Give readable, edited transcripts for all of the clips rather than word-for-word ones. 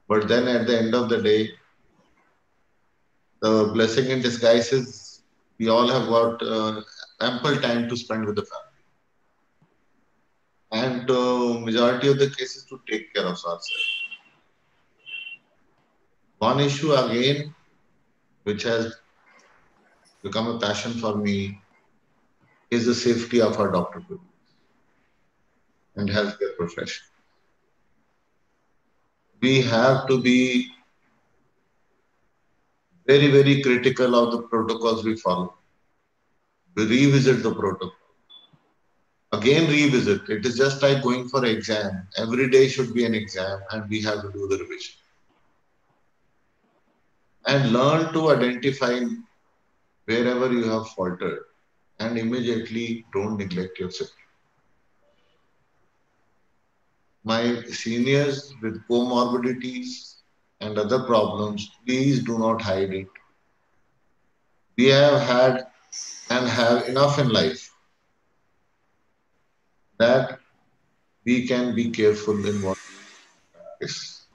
But then at the end of the day, the blessing in disguise is we all have got ample time to spend with the family. And majority of the cases to take care of ourselves. One issue again, which has become a passion for me, is the safety of our doctor and healthcare profession. We have to be very, very critical of the protocols we follow. We revisit the protocol. Again, revisit. It is just like going for an exam. Every day should be an exam, and we have to do the revision. And learn to identify wherever you have faltered and immediately don't neglect your safety. My seniors with comorbidities and other problems, please do not hide it. We have had and have enough in life that we can be careful in what we practice.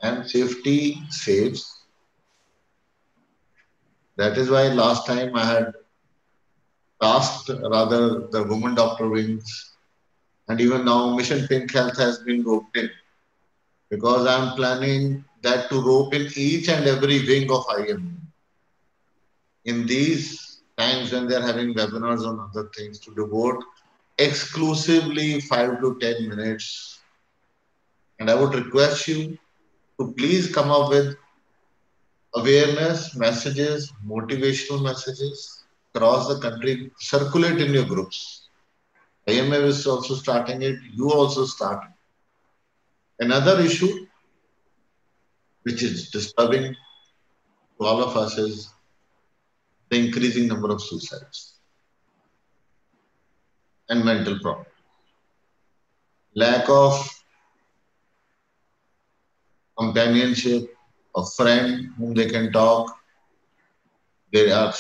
And safety saves. That is why last time I had tasked rather the women doctor wings, and even now Mission Pink Health has been roped in because I'm planning that to rope in each and every wing of IM in these times when they're having webinars on other things to devote exclusively 5 to 10 minutes. And I would request you to please come up with awareness messages, motivational messages across the country, circulate in your groups. IMF is also starting it, you also start. Another issue which is disturbing to all of us is the increasing number of suicides and mental problems. Lack of companionship, a friend whom they can talk, they are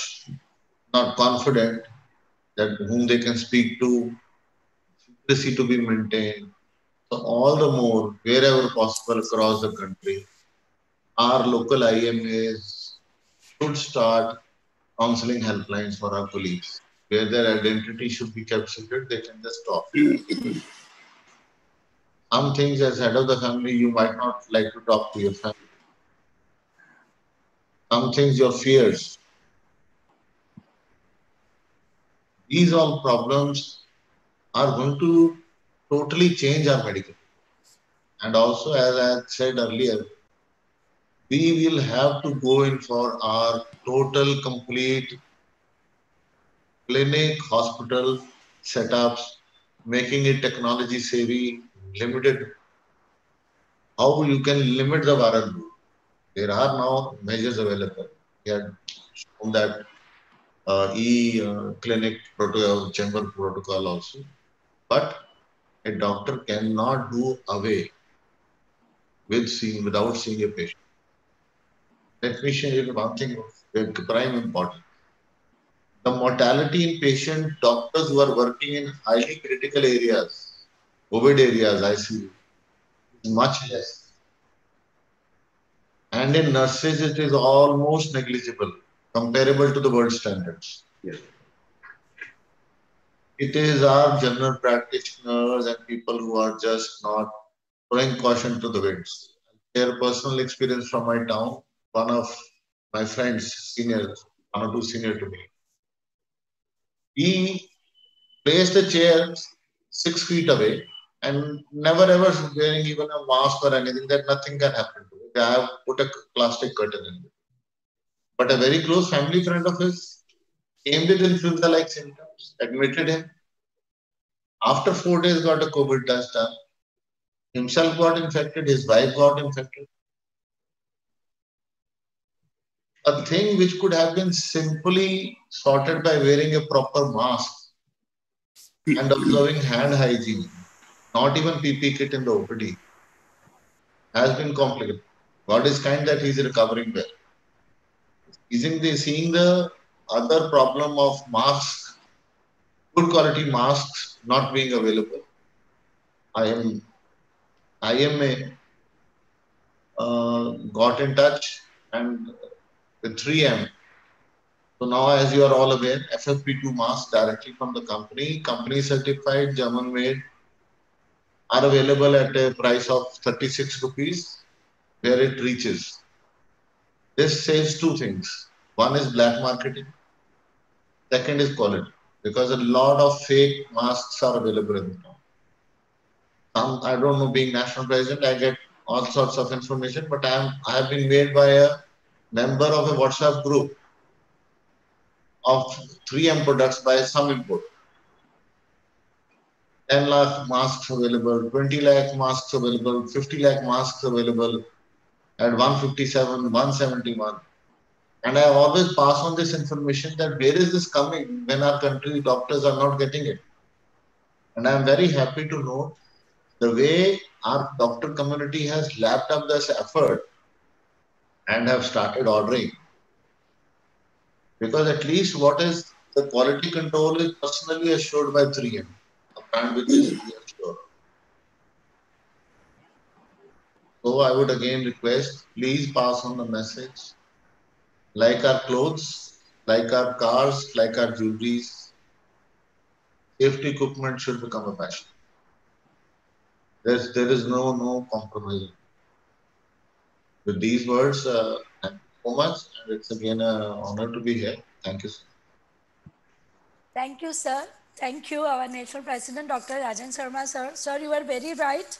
not confident that whom they can speak to, secrecy to be maintained. So all the more, wherever possible across the country, our local IMAs should start counseling helplines for our colleagues. Where their identity should be kept secret, they can just talk. Some things as head of the family, you might not like to talk to your family. Some things, your fears. These all problems are going to totally change our medical. And also, as I said earlier, we will have to go in for our total, complete clinic, hospital setups, making it technology savvy, limited. How you can limit the viral load? There are now measures available. We had shown that e-clinic protocol, chamber protocol also. But a doctor cannot do away with seeing without seeing a patient. Let me share you one thing of prime importance. The mortality in patient doctors who are working in highly critical areas, COVID areas, ICU, is much less. And in nurses, it is almost negligible, comparable to the world standards. Yes. It is our general practitioners and people who are just not throwing caution to the winds. Share personal experience from my town. One of my friends, senior, one or two senior to me, he placed a chair 6 feet away and never ever wearing even a mask or anything, that nothing can happen to it. I have put a plastic curtain in it. But a very close family friend of his came with influenza-like symptoms, admitted him. After 4 days, got a COVID test done. Himself got infected, his wife got infected. A thing which could have been simply sorted by wearing a proper mask and observing hand hygiene, not even PP kit in the OPD, has been complicated. God is kind that he's recovering well. Seeing the other problem of masks, good quality masks not being available. I am got in touch and with 3M. So now, as you are all aware, FFP2 masks directly from the company certified, German made, are available at a price of 36 rupees where it reaches. This says two things. One is black marketing, second is quality, because a lot of fake masks are available in the town. Some, I don't know, being national president, I get all sorts of information, but I have been made by a member of a WhatsApp group of 3M products by some import. 10 lakh masks available, 20 lakh masks available, 50 lakh masks available at 157, 171. And I always pass on this information that where is this coming when our country doctors are not getting it. And I'm very happy to know the way our doctor community has lapped up this effort and have started ordering. Because at least what is the quality control is personally assured by 3M, a brand which is reassured. So I would again request, please pass on the message. Like our clothes, like our cars, like our jewelries, safety equipment should become a passion. There is no compromise. With these words, thank you so much, and it's again an honor to be here. Thank you, sir. Thank you, sir. Thank you, our National President, Dr. Rajan Sharma, sir. Sir, you are very right.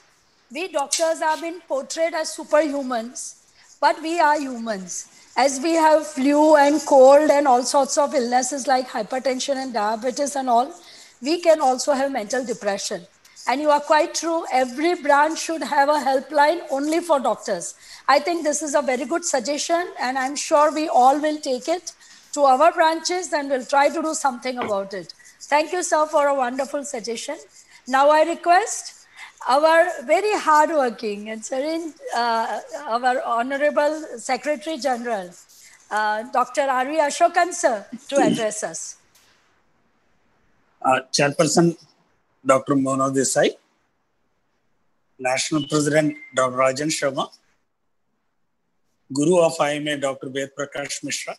We doctors have been portrayed as superhumans, but we are humans. As we have flu and cold and all sorts of illnesses like hypertension and diabetes and all, we can also have mental depression. And you are quite true, every branch should have a helpline only for doctors. I think this is a very good suggestion, and I'm sure we all will take it to our branches and we'll try to do something about it. Thank you, sir, for a wonderful suggestion. Now I request our very hardworking and serene, our Honorable Secretary General, Dr. R.V. Asokan, sir, to address us. Chairperson Dr. Desai, National President Dr. Rajan Sharma, Guru of IMA Dr. Vedprakash Mishra,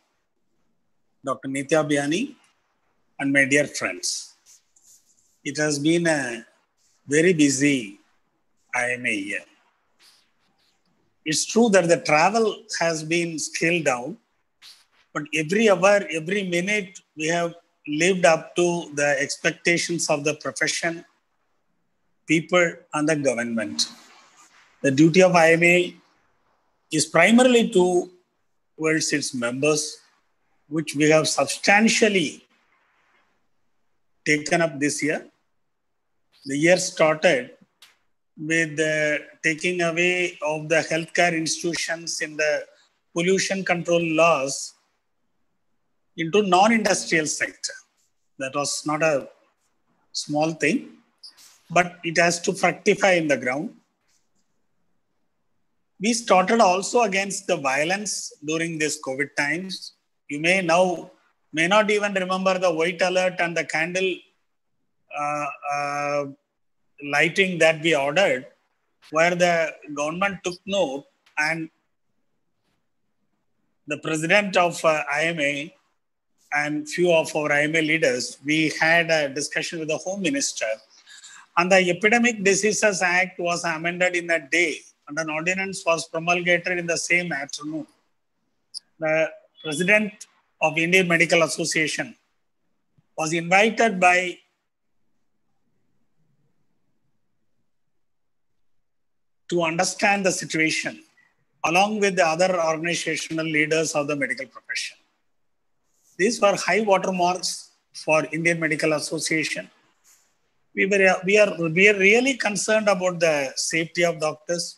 Dr. Neeta Biyani, and my dear friends. It has been a very busy IMA year. It's true that the travel has been scaled down, but every hour, every minute, we have lived up to the expectations of the profession, people, and the government. The duty of IMA is primarily towards its members, which we have substantially taken up this year. The year started with the taking away of the healthcare institutions in the pollution control laws into non-industrial sector. That was not a small thing, but it has to fructify in the ground. We started also against the violence during this COVID times. You may not even remember the white alert and the candle lighting that we ordered, where the government took note and the president of IMA and few of our IMA leaders, we had a discussion with the Home Minister, and the Epidemic Diseases Act was amended in a day and an ordinance was promulgated in the same afternoon. The president of Indian Medical Association was invited by to understand the situation along with the other organizational leaders of the medical profession. These were high watermarks for Indian Medical Association. We are really concerned about the safety of doctors,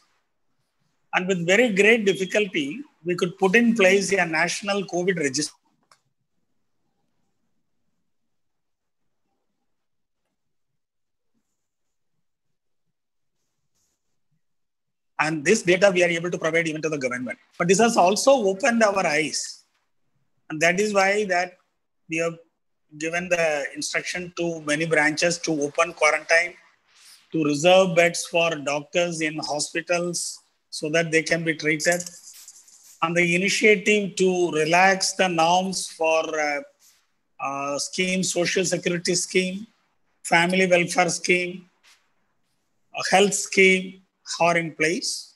and with very great difficulty, we could put in place a national COVID register. And this data we are able to provide even to the government. But this has also opened our eyes. And that is why that we have given the instruction to many branches to open quarantine, to reserve beds for doctors in hospitals so that they can be treated. And the initiative to relax the norms for scheme, social security scheme, family welfare scheme, health scheme are in place.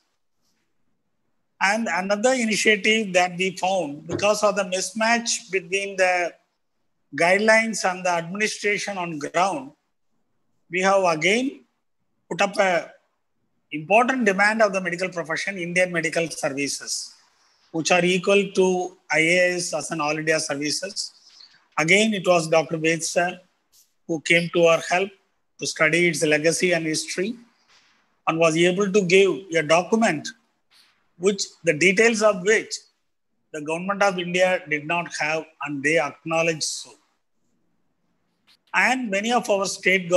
And another initiative that we found, because of the mismatch between the guidelines and the administration on ground, we have again put up a important demand of the medical profession, Indian medical services, which are equal to IAS as an all India services. Again, it was Dr. Ved sir who came to our help to study its legacy and history and was able to give a document which the details of which the government of India did not have, and they acknowledged so. And many of our state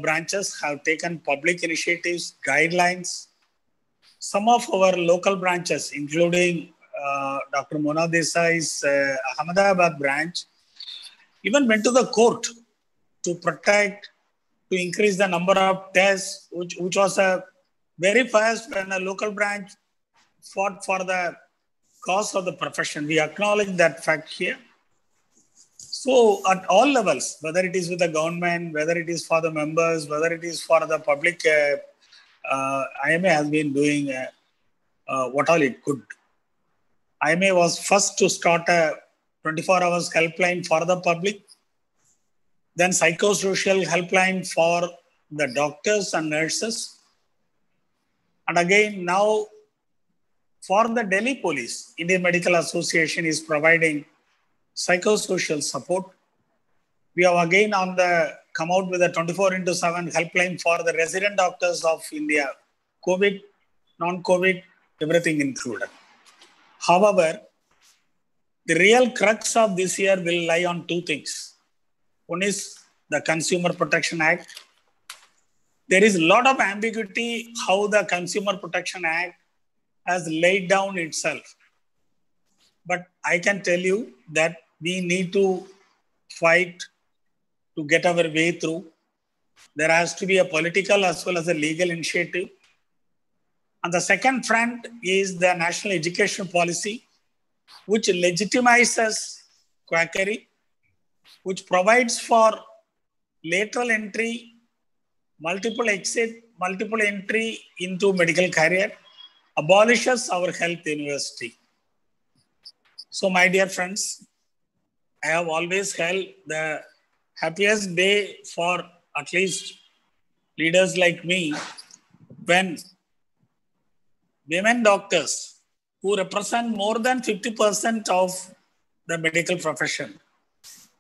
branches have taken public initiatives, guidelines. Some of our local branches, including Dr. Mona Desai's Ahmedabad branch, even went to the court to protect, to increase the number of tests, which was a very fast when a local branch fought for the cause of the profession. We acknowledge that fact here. So at all levels, whether it is with the government, whether it is for the members, whether it is for the public, IMA has been doing what all it could. IMA was first to start a 24 hours helpline for the public, then psychosocial helpline for the doctors and nurses. And again, now for the Delhi Police, Indian Medical Association is providing psychosocial support. We have again come out with a 24/7 helpline for the resident doctors of India, COVID, non-COVID, everything included. However, the real crux of this year will lie on two things. One is the Consumer Protection Act. There is a lot of ambiguity how the Consumer Protection Act has laid down itself. But I can tell you that we need to fight to get our way through. There has to be a political as well as a legal initiative. And the second front is the national education policy, which legitimizes quackery, which provides for lateral entry, multiple exit, multiple entry into medical career, abolishes our health university. So my dear friends, I have always held the happiest day for at least leaders like me when women doctors who represent more than 50% of the medical profession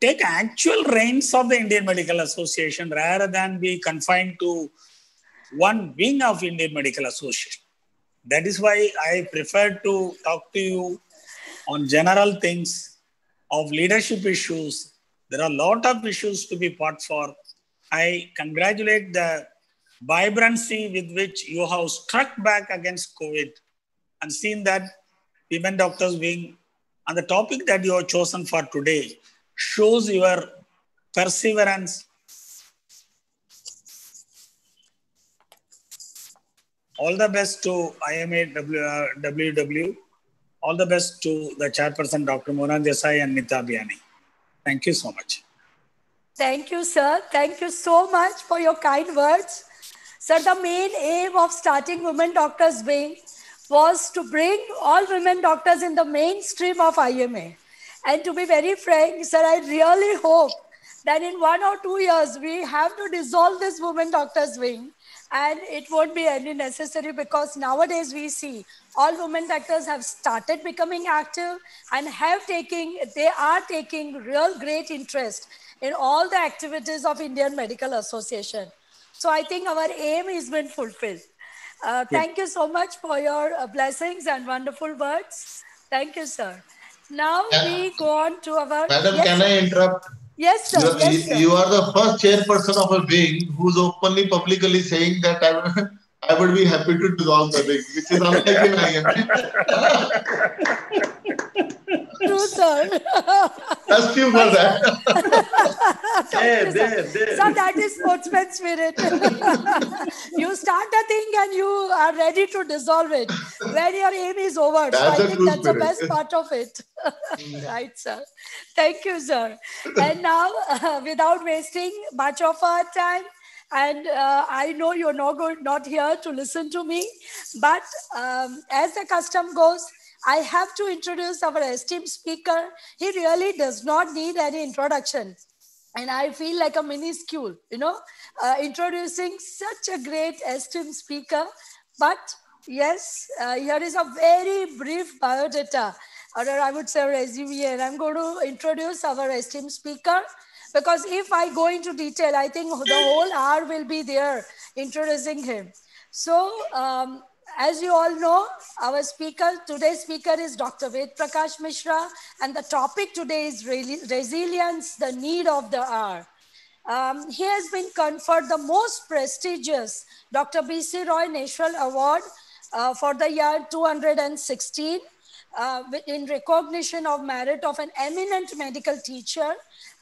take actual reins of the Indian Medical Association rather than be confined to one wing of Indian Medical Association. That is why I prefer to talk to you on general things of leadership issues. There are a lot of issues to be fought for. I congratulate the vibrancy with which you have struck back against COVID and seen that women doctors wing. And the topic that you have chosen for today shows your perseverance. All the best to IMA WW. All the best to the chairperson, Dr. Mona Desai and Neeta Biyani. Thank you so much. Thank you, sir. Thank you so much for your kind words. Sir, the main aim of starting Women Doctors Wing was to bring all women doctors in the mainstream of IMA. And to be very frank, sir, I really hope that in 1 or 2 years, we have to dissolve this Women Doctors Wing. And it won't be any necessary because nowadays we see all women doctors have started becoming active and they are taking real great interest in all the activities of Indian Medical Association. So I think our aim has been fulfilled. Thank you so much for your blessings and wonderful words. Thank you, sir. Now we go on to our... Madam, yes, can I interrupt? Yes, sir. You are the first chairperson of a wing who's openly, publicly saying that I would be happy to dissolve the wing, which is unlike in IMA. True, sir. Thank you for that. Thank you, sir. There. So that is sportsman spirit. You start a thing and you are ready to dissolve it when your aim is over. So I think that's the best part of it. Right, sir. Thank you, sir. And now, without wasting much of our time, and I know you're not here to listen to me, but as the custom goes, I have to introduce our esteemed speaker. He really does not need any introduction. And I feel like a minuscule, introducing such a great esteemed speaker. But yes, here is a very brief biodata, or I would say resume, and I'm going to introduce our esteemed speaker. Because if I go into detail, I think the whole hour will be there introducing him. So, as you all know, our today's speaker is Dr. Vedprakash Mishra, and the topic today is resilience, the need of the hour. He has been conferred the most prestigious Dr. B.C. Roy National Award for the year 2016 in recognition of merit of an eminent medical teacher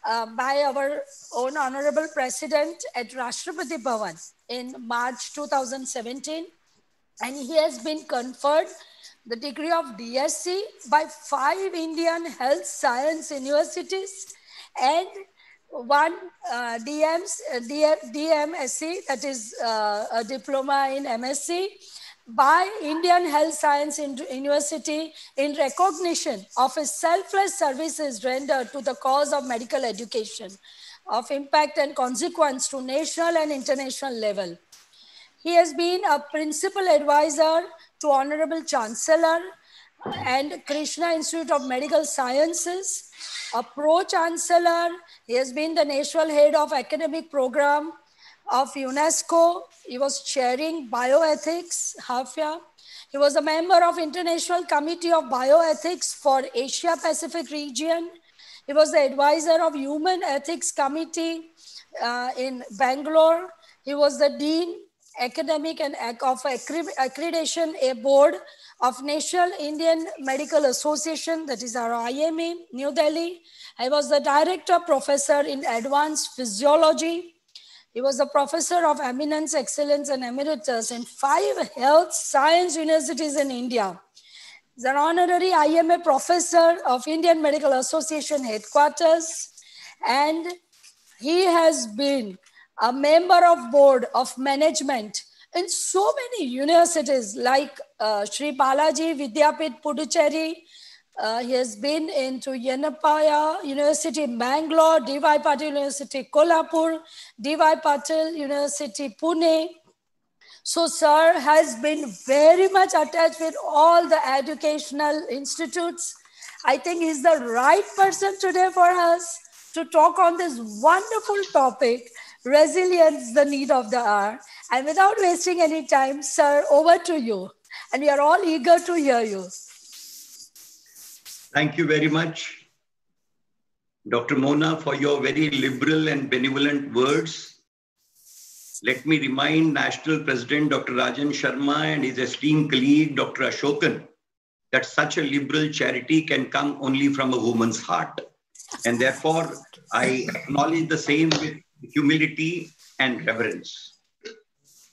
by our own Honorable President at Rashtrapati Bhavan in March 2017. And he has been conferred the degree of DSc by 5 Indian health science universities and one DMSc, that is a diploma in MSc, by Indian Health Science University in recognition of his selfless services rendered to the cause of medical education of impact and consequence to national and international level. He has been a principal advisor to Honorable Chancellor and Krishna Institute of Medical Sciences, a pro-chancellor. He has been the national head of academic program of UNESCO. He was chairing bioethics, Hafia. He was a member of International Committee of Bioethics for Asia Pacific region. He was the advisor of Human Ethics Committee in Bangalore. He was the Dean Academic and of Accreditation Board of National Indian Medical Association, that is our IMA, New Delhi. He was the Director Professor in Advanced Physiology. He was a Professor of Eminence, Excellence and Emeritus in 5 health science universities in India. He's an honorary IMA Professor of Indian Medical Association headquarters, and he has been a member of board of management in so many universities like Sri Balaji Vidyapith Puducherry. He has been into Yenapaya University, Bangalore, D.Y. Patil University, Kolhapur, D.Y. Patil University, Pune. So sir has been very much attached with all the educational institutes. I think he's the right person today for us to talk on this wonderful topic, resilience, the need of the hour. And without wasting any time, sir, over to you. And we are all eager to hear you. Thank you very much, Dr. Mona, for your very liberal and benevolent words. Let me remind National President Dr. Rajan Sharma and his esteemed colleague, Dr. Asokan, that such a liberal charity can come only from a woman's heart. And therefore, I acknowledge the same with humility and reverence.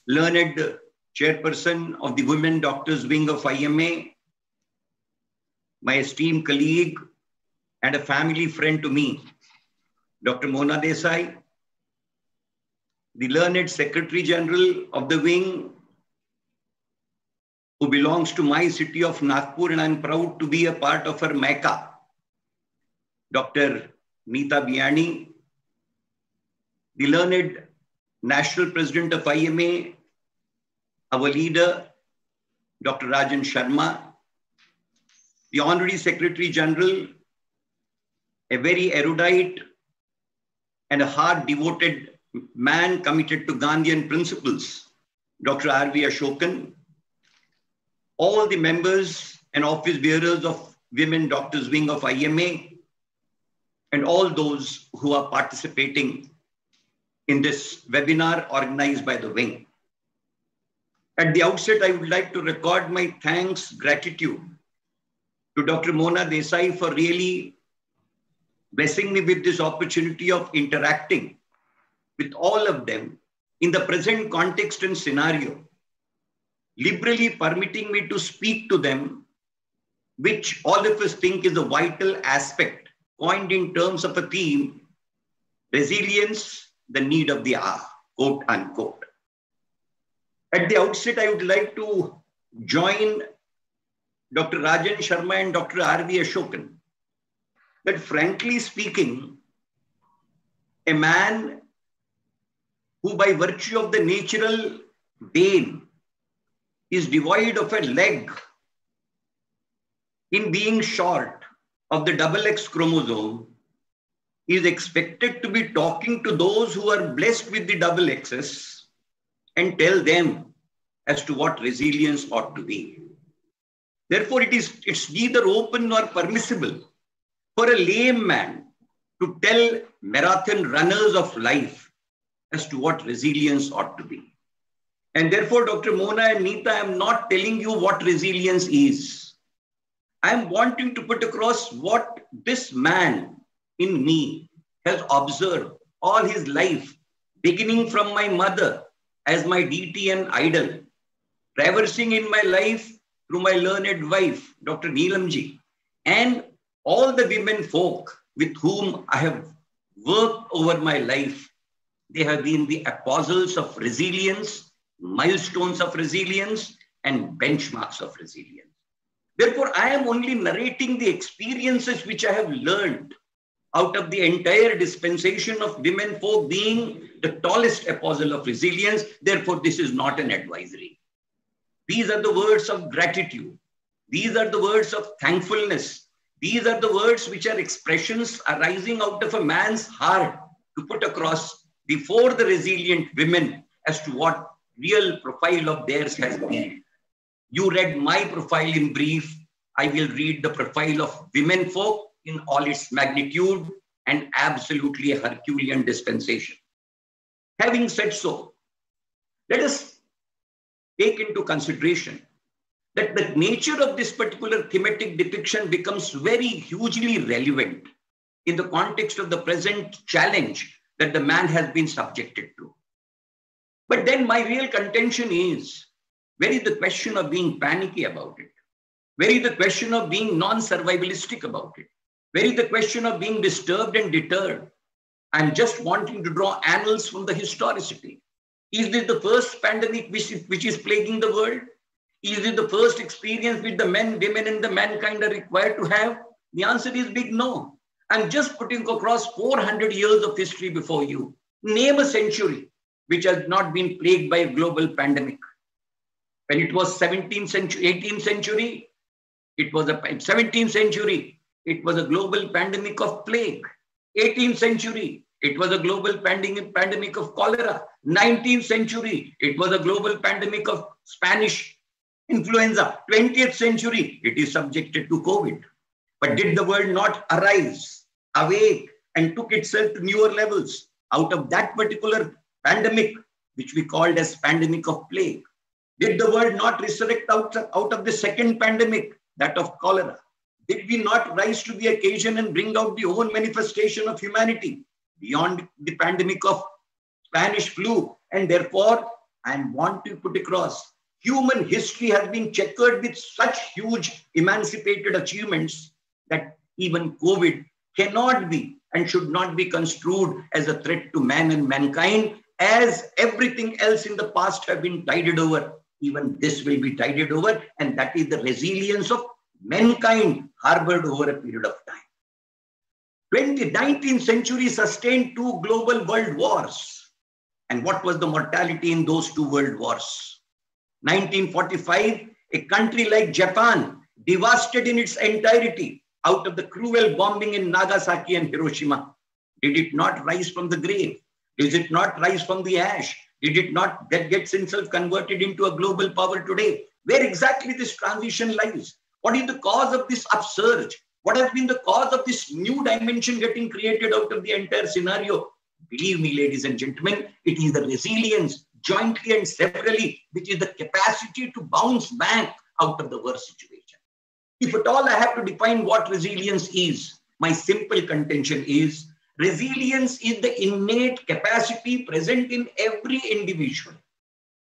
Learned Chairperson of the Women Doctors Wing of IMA, my esteemed colleague and a family friend to me, Dr. Mona Desai, the learned Secretary General of the wing, who belongs to my city of Nagpur, and I'm proud to be a part of her Mecca, Dr. Neeta Biyani, the learned National President of IMA, our leader, Dr. Rajan Sharma, the Honorary Secretary General, a very erudite and a hard-devoted man committed to Gandhian principles, Dr. R.V. Asokan, all the members and office bearers of Women Doctors Wing of IMA, and all those who are participating in this webinar organized by the wing. At the outset, I would like to record my thanks, gratitude to Dr. Mona Desai for really blessing me with this opportunity of interacting with all of them in the present context and scenario, liberally permitting me to speak to them, which all of us think is a vital aspect, coined in terms of a theme, resilience, the need of the hour, quote unquote. At the outset, I would like to join Dr. Rajan Sharma and Dr. R.V. Asokan that frankly speaking, a man who by virtue of the natural bane is devoid of a leg in being short of the XX chromosome is expected to be talking to those who are blessed with the XXs and tell them as to what resilience ought to be. Therefore, it's neither open nor permissible for a lame man to tell marathon runners of life as to what resilience ought to be. And therefore, Dr. Mona and Neeta, I am not telling you what resilience is. I am wanting to put across what this man in me has observed all his life, beginning from my mother as my deity and idol, traversing in my life through my learned wife, Dr. Neelamji, and all the women folk with whom I have worked over my life. They have been the apostles of resilience, milestones of resilience, and benchmarks of resilience. Therefore, I am only narrating the experiences which I have learned out of the entire dispensation of women folk being the tallest apostle of resilience. Therefore, this is not an advisory. These are the words of gratitude. These are the words of thankfulness. These are the words which are expressions arising out of a man's heart to put across before the resilient women as to what real profile of theirs has been. You read my profile in brief. I will read the profile of women folk in all its magnitude and absolutely a Herculean dispensation. Having said so, let us take into consideration that the nature of this particular thematic depiction becomes very hugely relevant in the context of the present challenge that the man has been subjected to. But then my real contention is, where is the question of being panicky about it? Where is the question of being non-survivalistic about it? Where is the question of being disturbed and deterred? I'm just wanting to draw annals from the historicity. Is this the first pandemic which is plaguing the world? Is it the first experience which the men, women, and the mankind are required to have? The answer is big no. I'm just putting across 400 years of history before you. Name a century which has not been plagued by a global pandemic. When it was 17th century, 18th century, it was a 17th century, it was a global pandemic of plague. 18th century, it was a global pandemic of cholera. 19th century, it was a global pandemic of Spanish influenza. 20th century, it is subjected to COVID. But did the world not arise, awake, and took itself to newer levels out of that particular pandemic, which we called as pandemic of plague? Did the world not resurrect out of the second pandemic, that of cholera? Did we not rise to the occasion and bring out the own manifestation of humanity beyond the pandemic of Spanish flu? And therefore, I want to put across, human history has been checkered with such huge emancipated achievements that even COVID cannot be and should not be construed as a threat to man and mankind, as everything else in the past have been tided over. Even this will be tided over, and that is the resilience of mankind harbored over a period of time. 19th century sustained 2 global world wars. And what was the mortality in those 2 world wars? 1945, a country like Japan, devastated in its entirety out of the cruel bombing in Nagasaki and Hiroshima. Did it not rise from the grave? Did it not rise from the ash? Did it not get itself converted into a global power today? Where exactly this transition lies? What is the cause of this upsurge? What has been the cause of this new dimension getting created out of the entire scenario? Believe me, ladies and gentlemen, it is the resilience, jointly and severally, which is the capacity to bounce back out of the worst situation. If at all I have to define what resilience is, my simple contention is resilience is the innate capacity present in every individual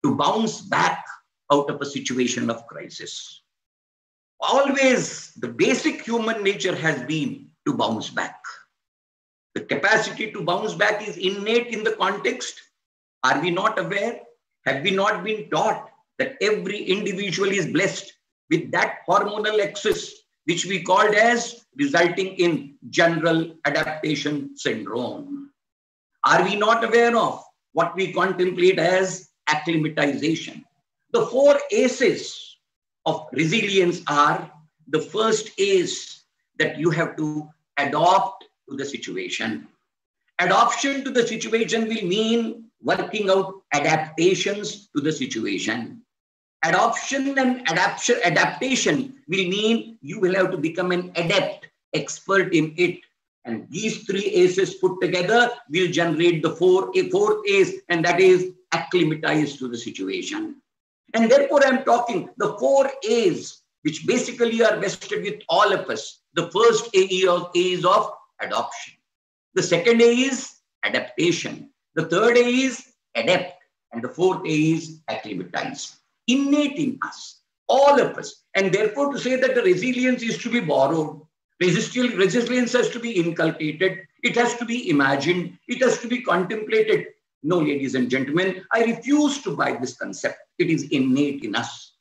to bounce back out of a situation of crisis. Always the basic human nature has been to bounce back. The capacity to bounce back is innate in the context. Are we not aware? Have we not been taught that every individual is blessed with that hormonal axis, which we called as resulting in general adaptation syndrome? Are we not aware of what we contemplate as acclimatization? The 4 A's of resilience are: the first is that you have to adopt to the situation. Adoption to the situation will mean working out adaptations to the situation. Adoption and adaptation will mean you will have to become an adept, expert in it. And these 3 A's put together will generate the 4th A's, and that is acclimatize to the situation. And therefore, I'm talking the 4 A's, which basically are vested with all of us. The first A is of adoption. The second A is adaptation. The third A is adapt. And the 4th A is acclimatize. Innate in us, all of us. And therefore, to say that the resilience is to be borrowed, resilience has to be inculcated, it has to be imagined, it has to be contemplated. No, ladies and gentlemen, I refuse to buy this concept. It is innate in us.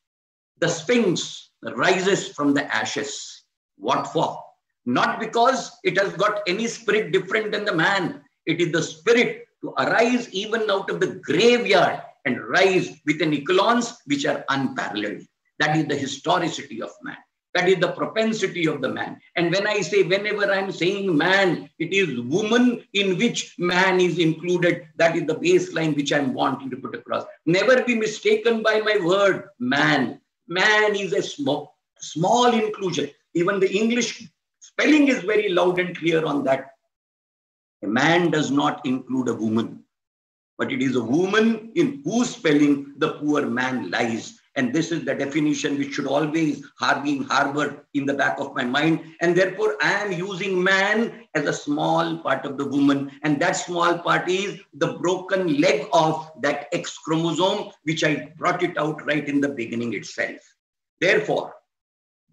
The Sphinx rises from the ashes. What for? Not because it has got any spirit different than the man. It is the spirit to arise even out of the graveyard and rise with an echelons which are unparalleled. That is the historicity of man. That is the propensity of the man. And when I say, whenever I'm saying man, it is woman in which man is included. That is the baseline which I'm wanting to put across. Never be mistaken by my word, man. Man is a small inclusion. Even the English spelling is very loud and clear on that. A man does not include a woman, but it is a woman in whose spelling the poor man lies. And this is the definition which should always be harbored in the back of my mind. And therefore, I am using man as a small part of the woman. And that small part is the broken leg of that X chromosome, which I brought it out right in the beginning itself. Therefore,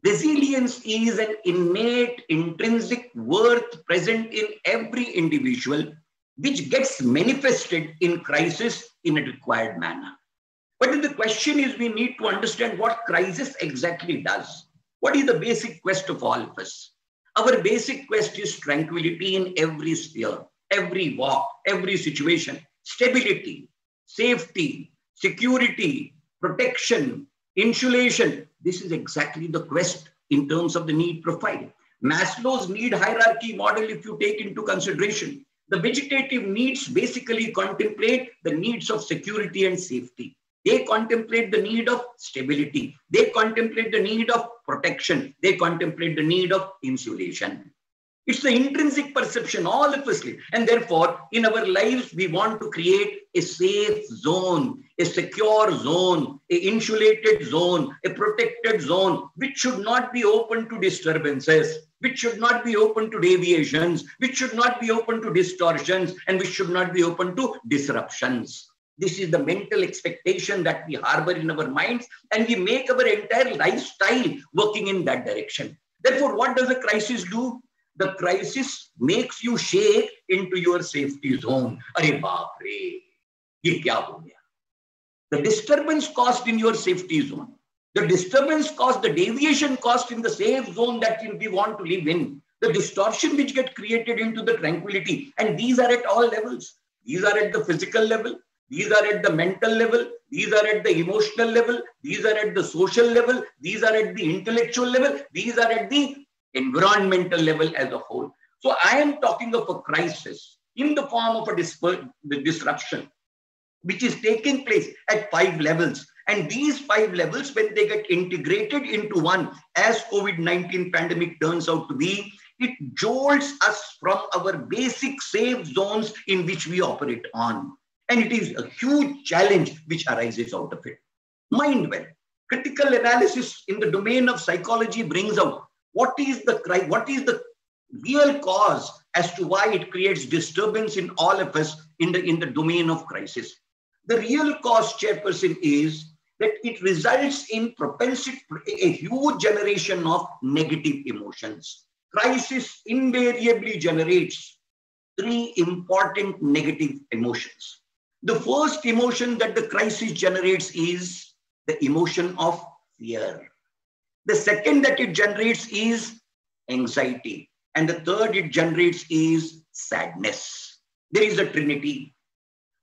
resilience is an innate, intrinsic worth present in every individual, which gets manifested in crisis in a required manner. But the question is, we need to understand what crisis exactly does. What is the basic quest of all of us? Our basic quest is tranquility in every sphere, every walk, every situation, stability, safety, security, protection, insulation. This is exactly the quest in terms of the need profile. Maslow's need hierarchy model, if you take into consideration, the vegetative needs basically contemplate the needs of security and safety. They contemplate the need of stability. They contemplate the need of protection. They contemplate the need of insulation. It's the intrinsic perception, all of us. And therefore, in our lives, we want to create a safe zone, a secure zone, an insulated zone, a protected zone, which should not be open to disturbances, which should not be open to deviations, which should not be open to distortions, and which should not be open to disruptions. This is the mental expectation that we harbor in our minds, and we make our entire lifestyle working in that direction. Therefore, what does a crisis do? The crisis makes you shake into your safety zone. Arey baap re, ye kya ho gaya? The disturbance caused in your safety zone, the disturbance caused, the deviation caused in the safe zone that we want to live in, the distortion which get created into the tranquility, and these are at all levels. These are at the physical level. These are at the mental level. These are at the emotional level. These are at the social level. These are at the intellectual level. These are at the environmental level as a whole. So I am talking of a crisis in the form of a disruption, which is taking place at 5 levels. And these 5 levels, when they get integrated into one, as COVID-19 pandemic turns out to be, it jolts us from our basic safe zones in which we operate on. And it is a huge challenge which arises out of it. Mind well, critical analysis in the domain of psychology brings out what is the real cause as to why it creates disturbance in all of us in the domain of crisis. The real cause, Chairperson, is that it results in propensity, a huge generation of negative emotions. Crisis invariably generates three important negative emotions. The first emotion that the crisis generates is the emotion of fear. The second that it generates is anxiety. And the third it generates is sadness. There is a trinity.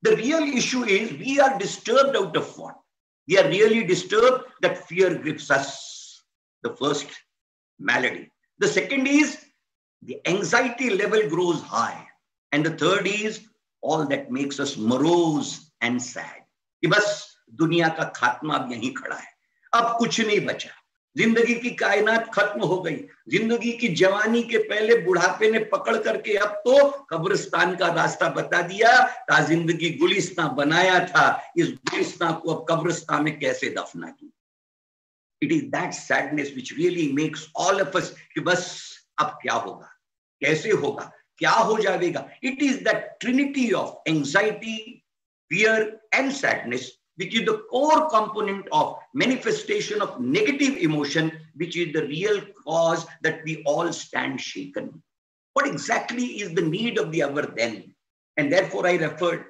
The real issue is we are disturbed out of what? We are really disturbed that fear grips us. The first malady. The second is the anxiety level grows high. And the third is all that makes us morose and sad. कि बस दुनिया का खात्मा अब यहीं खड़ा है. अब कुछ नहीं बचा. जिंदगी की कायनात खत्म हो गई. जिंदगी की जवानी के पहले बुढ़ापे ने पकड़ करके अब तो कब्रिस्तान का रास्ता बता दिया. ता जिंदगी गुलिस्तान बनाया था, इस गुलिस्तान को अब कब्रिस्तान में कैसे दफना की. It is that sadness which really makes all of us कि बस अब क्या होगा, कैसे होगा, क्या हो जाएगा. It is that trinity of anxiety, fear and sadness which is the core component of manifestation of negative emotion, which is the real cause that we all stand shaken. What exactly is the need of the hour then? And therefore I referred,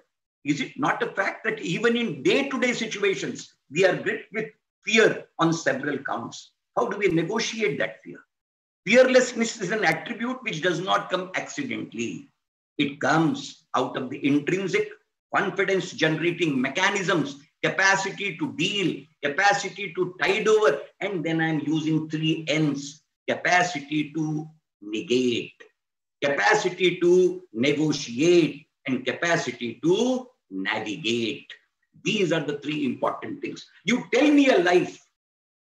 is it not a fact that even in day-to-day situations, we are gripped with fear on several counts? How do we negotiate that fear? Fearlessness is an attribute which does not come accidentally. It comes out of the intrinsic confidence-generating mechanisms, capacity to deal, capacity to tide over, and then I'm using 3 N's, capacity to negate, capacity to negotiate, and capacity to navigate. These are the 3 important things. You tell me a life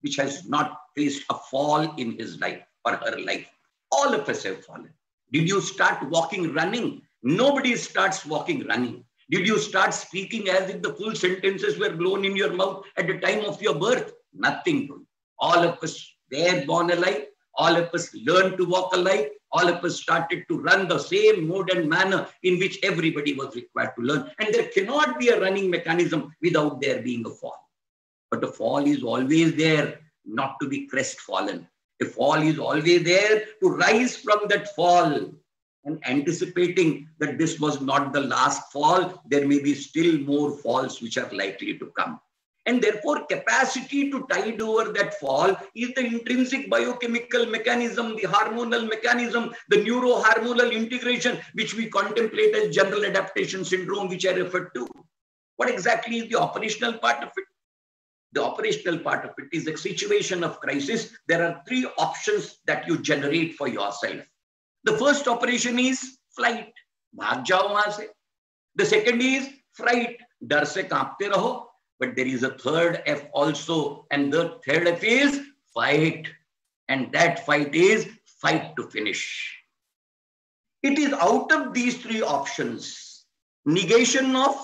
which has not faced a fall in his life or her life. All of us have fallen. Did you start walking, running? Nobody starts walking, running. Did you start speaking as if the full sentences were blown in your mouth at the time of your birth? Nothing. All of us were born alive. All of us learned to walk alive. All of us started to run the same mode and manner in which everybody was required to learn. And there cannot be a running mechanism without there being a fall. But a fall is always there, not to be crestfallen. A fall is always there to rise from that fall. And anticipating that this was not the last fall, there may be still more falls which are likely to come. And therefore, capacity to tide over that fall is the intrinsic biochemical mechanism, the hormonal mechanism, the neurohormonal integration, which we contemplate as general adaptation syndrome, which I referred to. What exactly is the operational part of it? The operational part of it is a situation of crisis. There are 3 options that you generate for yourself. The first operation is flight. भाग जाओ वहां से. The second is fright. डर से कांपते रहो. But there is a third F also. And the third F is fight. And that fight is fight to finish. It is out of these 3 options, negation of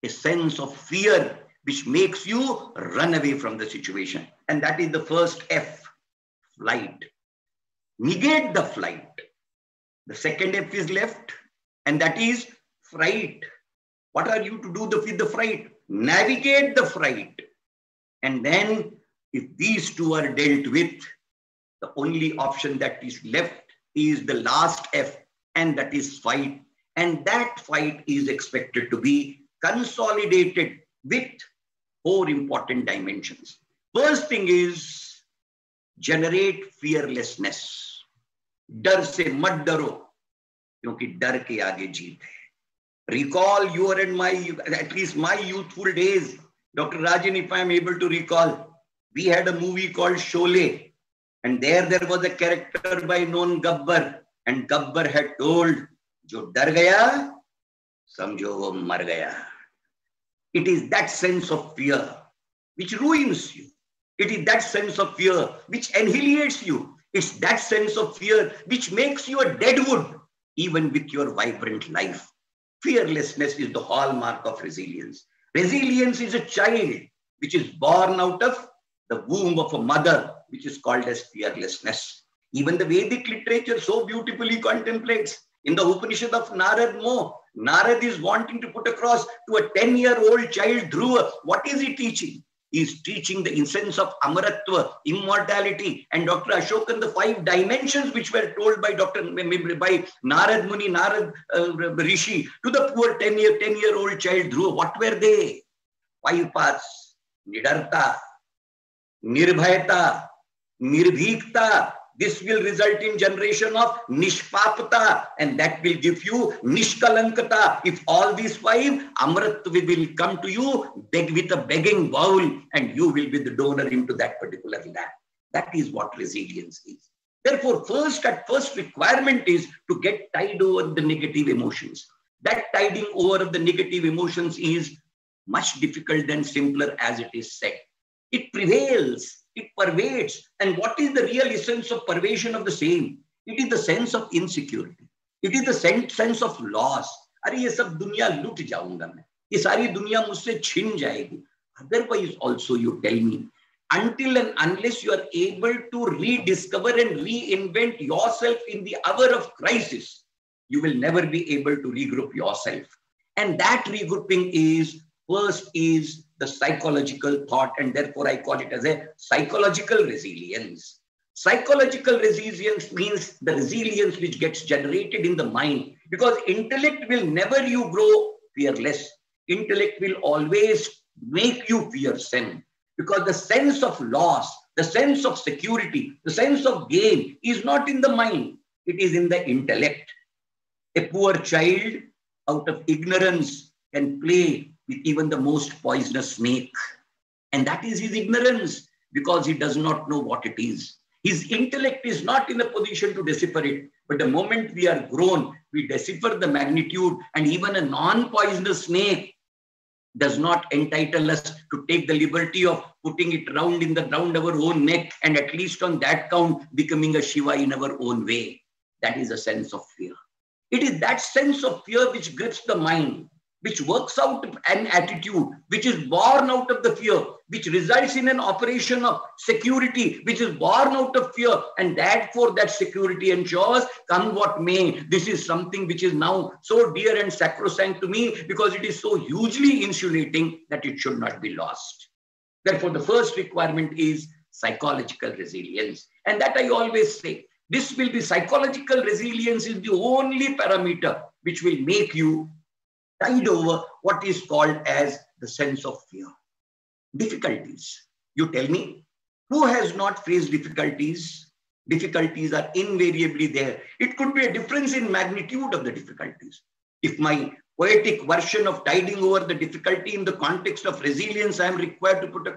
a sense of fear, which makes you run away from the situation. And that is the first F, flight. Negate the flight. The second F is left, and that is fright. What are you to do with the fright? Navigate the fright. And then, if these 2 are dealt with, the only option that is left is the last F, and that is fight. And that fight is expected to be consolidated with 4 important dimensions. First thing is generate fearlessness. डर से मत डरो, क्योंकि डर के आगे जीत है. Recall your and my, at least my youthful days. Dr. Rajan, if I am able to recall, we had a movie called Sholay, and there was a character by known Gabbar, and Gabbar had told, जो डर गया, समझो वो मर गया. It is that sense of fear which ruins you. It is that sense of fear which annihilates you. It's that sense of fear which makes you a deadwood, even with your vibrant life. Fearlessness is the hallmark of resilience. Resilience is a child which is born out of the womb of a mother, which is called as fearlessness. Even the Vedic literature so beautifully contemplates. In the Upanishad of Narad Mo, Narad is wanting to put across to a 10-year-old child, Dhruva, what is he teaching? He is teaching the essence of Amaratva, immortality, and Dr. Asokan, the 5 dimensions which were told by by Narad Muni, Narad Rishi, to the poor 10-year-old child, Dhruva. What were they? 5 paths: Nidarta, Nirbhayata, Nirbhikta. This will result in generation of Nishpapata, and that will give you Nishkalankata. If all these 5, Amratva will come to you with a begging bowl, and you will be the donor into that particular land. That is what resilience is. Therefore, first requirement is to get tied over the negative emotions. That tiding over of the negative emotions is much difficult than simpler as it is said. It prevails. It pervades. And what is the real essence of pervasion of the same? It is the sense of insecurity. It is the sense of loss. अरे ये सब दुनिया लूट जाऊंगा मैं, ये सारी दुनिया मुझसे छिन जाएगी. Otherwise also you tell me, until and unless you are able to rediscover and reinvent yourself in the hour of crisis, you will never be able to regroup yourself. And that regrouping is, first is the psychological thought, and therefore I call it as a psychological resilience. Psychological resilience means the resilience which gets generated in the mind, because intellect will never you grow fearless. Intellect will always make you fearsome, because the sense of loss, the sense of security, the sense of gain is not in the mind, it is in the intellect. A poor child out of ignorance can play with even the most poisonous snake. And that is his ignorance, because he does not know what it is. His intellect is not in a position to decipher it. But the moment we are grown, we decipher the magnitude, and even a non-poisonous snake does not entitle us to take the liberty of putting it round our own neck, and at least on that count, becoming a Shiva in our own way. That is a sense of fear. It is that sense of fear which grips the mind, which works out an attitude which is born out of the fear, which results in an operation of security which is born out of fear, and therefore that security ensures, come what may, this is something which is now so dear and sacrosanct to me, because it is so hugely insulating that it should not be lost. Therefore, the first requirement is psychological resilience. And that I always say, this will be psychological resilience is the only parameter which will make you tide over what is called as the sense of fear. Difficulties. You tell me, who has not faced difficulties? Difficulties are invariably there. It could be a difference in magnitude of the difficulties. If my poetic version of tiding over the difficulty in the context of resilience I am required to put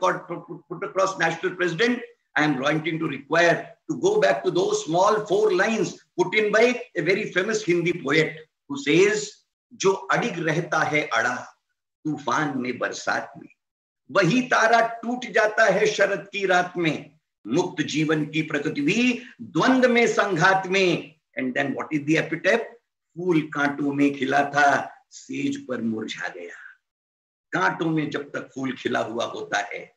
across National President, I am wanting to require to go back to those small 4 lines put in by a very famous Hindi poet who says, जो अडिग रहता है अड़ा तूफान में बरसात में, वही तारा टूट जाता है शरद की रात में, मुक्त जीवन की प्रकृति भी द्वंद्व में संघात में. And then what is the epitaph? फूल कांटों में खिला था, सेज पर मुरझा गया. कांटों में जब तक फूल खिला हुआ होता है,